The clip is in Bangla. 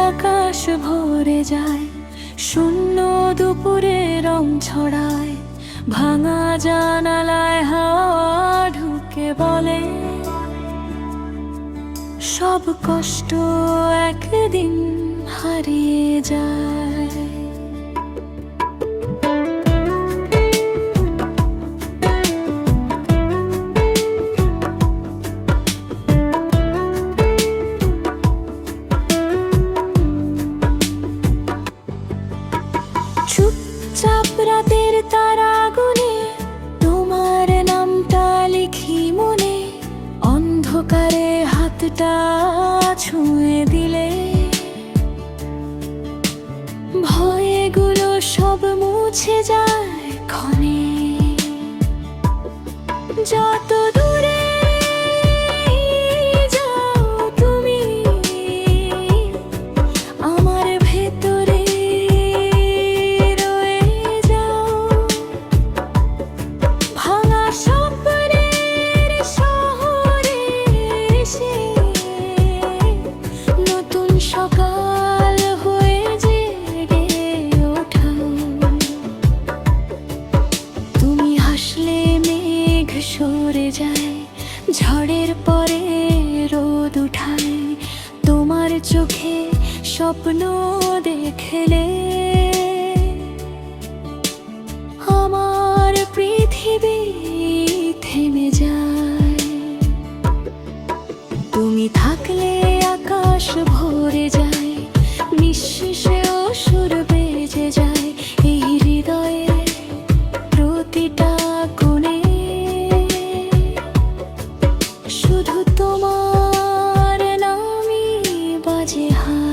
আকাশ ভরে যায়, শূন্য দুপুরে রং ছড়ায়, ভাঙা জানালায় হাওয়া ঢুকে বলে সব কষ্ট একদিন হারিয়ে যায়। চুপচাপ রাতের তারা গুনে তোমার নামটা লিখি মনে, অন্ধকারে হাতটা ছুঁয়ে দিলে ভয়গুলো সব মুছে যায় ক্ষণে। যত দূরে যাও তুমি আমার ভেতরে রয়ে যাও, ভাঙা স্বপ্নের শহরে এসে নতুন সকাল হয়ে জেগে ওঠাও। তুমি হাসলে মেঘ সরে যায়, ঝড়ের পরে রোদ উঠায়, তোমার চোখে স্বপ্ন দেখলে আমার পৃথিবী থেমে যায়। তুমি থাকলে আকাশ ভরে যায়, নিঃশেষেও সুর বেজে যায় এই হৃদয়ের প্রতিটা কোণে। শুধু তোমার নামই বাজে হায়।